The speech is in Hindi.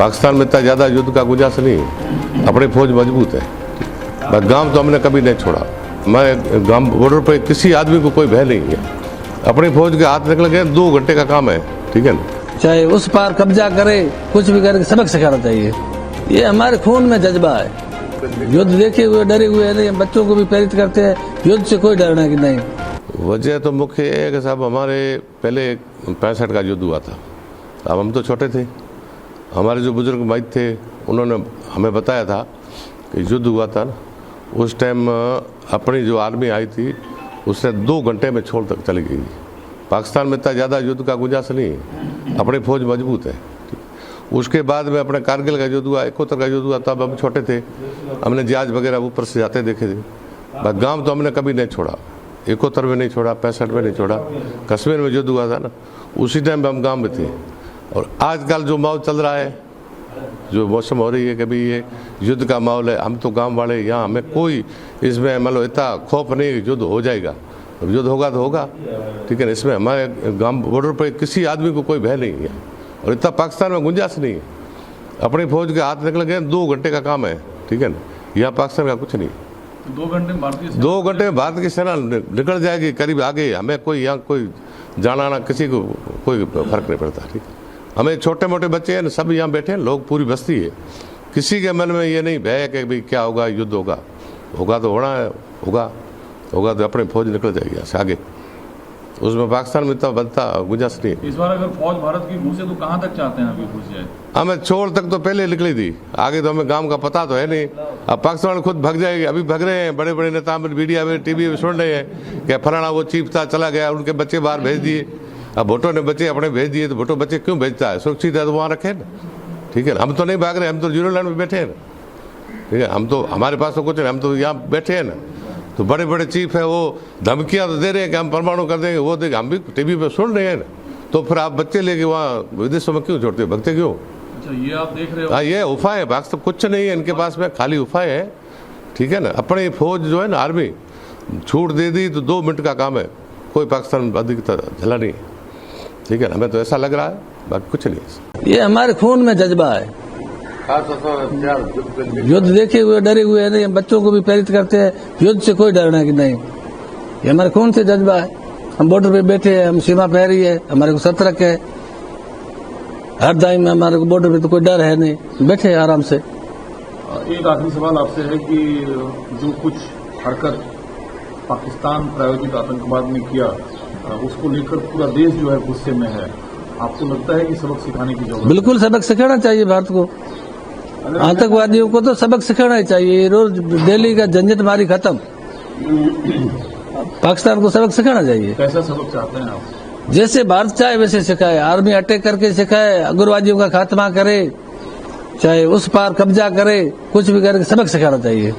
पाकिस्तान में इतना ज़्यादा युद्ध का गुंजाइश नहीं है। अपनी फौज मजबूत है। बस गांव तो हमने कभी नहीं छोड़ा। मैं गांव बॉर्डर पे किसी आदमी को कोई भय नहीं है। अपनी फौज के हाथ निकल गए 2 घंटे का काम है, ठीक है ना। चाहे उस पार कब्जा करे, कुछ भी करके सबक सिखाना चाहिए। ये हमारे खून में जज्बा है। युद्ध देखे हुए डरे हुए नहीं, बच्चों को भी प्रेरित करते हैं युद्ध से कोई डरना कि नहीं। वजह तो मुख्य है कि साहब हमारे पहले 65 का युद्ध हुआ था। अब हम तो छोटे थे। हमारे जो बुजुर्ग भाई थे उन्होंने हमें बताया था कि युद्ध हुआ था ना, उस टाइम अपनी जो आर्मी आई थी उसने 2 घंटे में छोड़ तक चली गई। पाकिस्तान में इतना ज़्यादा युद्ध का गुंजाइश नहीं है। अपनी फौज मजबूत है। उसके बाद में अपने कारगिल का युद्ध हुआ, 71 का युद्ध हुआ, तब हम छोटे थे। हमने जहाज वगैरह ऊपर से जाते देखे थे। बस गाँव तो हमने कभी नहीं छोड़ा। 71 में नहीं छोड़ा, 65 में नहीं छोड़ा। कश्मीर में युद्ध हुआ था ना, उसी टाइम हम गाँव में थे। और आजकल जो माहौल चल रहा है, जो मौसम हो रही है, कभी ये युद्ध का माहौल है। हम तो गांव वाले, यहाँ हमें कोई इसमें मतलब इतना खौफ नहीं युद्ध हो जाएगा। युद्ध होगा तो होगा, ठीक है ना। इसमें हमारे गांव बॉर्डर पर किसी आदमी को कोई भय नहीं है और इतना पाकिस्तान में गुंजाइश नहीं है। अपनी फौज के हाथ निकल गए 2 घंटे का काम है, ठीक है ना। यहाँ पाकिस्तान का कुछ नहीं। 2 घंटे में भारत की सेना निकल जाएगी करीब आगे। हमें कोई यहाँ कोई जाना ना, किसी को कोई फर्क नहीं पड़ता, ठीक है। हमें छोटे मोटे बच्चे हैं, सब यहाँ बैठे हैं, लोग पूरी बस्ती है। किसी के मन में ये नहीं भय कि भाई क्या होगा, युद्ध होगा। होगा तो होना है, होगा तो अपनी फौज निकल जाएगी यहाँ से आगे। उसमें पाकिस्तान में इतना बनता गुंजाइश नहीं। इस बार अगर फौज भारत की घुसे तो कहाँ तक चाहते हैं अभी घुस जाए? हमें छोड़ तक तो पहले निकली थी, आगे तो हमें गांव का पता तो है नहीं। अब पाकिस्तान खुद भाग जाएगी। अभी भाग रहे हैं बड़े बड़े नेता, मीडिया में, टीवी में सुन रहे हैं कि फलाना वो चीफ था चला गया, उनके बच्चे बाहर भेज दिए। अब भुट्टो ने बच्चे अपने भेज दिए, तो भुट्टो बच्चे क्यों भेजता है? सुरक्षित है तो वहाँ रखे ना, ठीक है ना। हम तो नहीं भाग रहे, हम तो जीरो लाइन में बैठे हैं ना, ठीक है। हम तो, हमारे पास तो कुछ नहीं, हम तो यहाँ बैठे हैं ना। तो बड़े बड़े चीफ है, वो धमकियाँ तो दे रहे हैं कि हम परमाणु कर देंगे, वो देंगे। हम भी टीवी पे सुन रहे हैं ना। तो फिर आप बच्चे लेके वहाँ विदेशों में क्यों छोड़ते हो? भगते क्यों? अच्छा, ये आप देख रहे हो? हाँ, ये उफा है। पाकिस्तान कुछ नहीं है इनके पास में, खाली उफा है, ठीक है ना। अपनी फौज जो है ना, आर्मी छूट दे दी तो 2 मिनट का काम है। कोई पाकिस्तान अधिक झला नहीं, ठीक है ना। हमें तो ऐसा लग रहा है, बाकी कुछ नहीं। ये हमारे खून में जज्बा है। युद्ध देखे हुए डरे हुए नहीं, बच्चों को भी प्रेरित करते हैं युद्ध से कोई डरना कि नहीं। ये हमारे खून से जज्बा है। हम बॉर्डर पे बैठे हैं, हम सीमा पहरी है, हमारे को सतर्क है। हर टाइम में हमारे को बॉर्डर पे तो कोई डर है नहीं, बैठे हैं आराम से। एक आखिरी सवाल आपसे है कि जो कुछ हरकत पाकिस्तान प्रायोजित आतंकवाद ने किया, उसको लेकर पूरा देश जो है गुस्से में है। आपको लगता है कि सबक सिखाने की जरूरत? बिल्कुल सबक सिखाना चाहिए भारत को। आतंकवादियों को तो सबक सिखाना ही चाहिए। रोज दिल्ली का झंझट मारी खत्म, पाकिस्तान को सबक सिखाना चाहिए। कैसा सबक चाहते हैं आप? जैसे भारत चाहे वैसे सिखाए। आर्मी अटैक करके सिखाए, उग्रवादियों का खात्मा करे, चाहे उस पार कब्जा करे, कुछ भी करके सबक सिखाना चाहिए।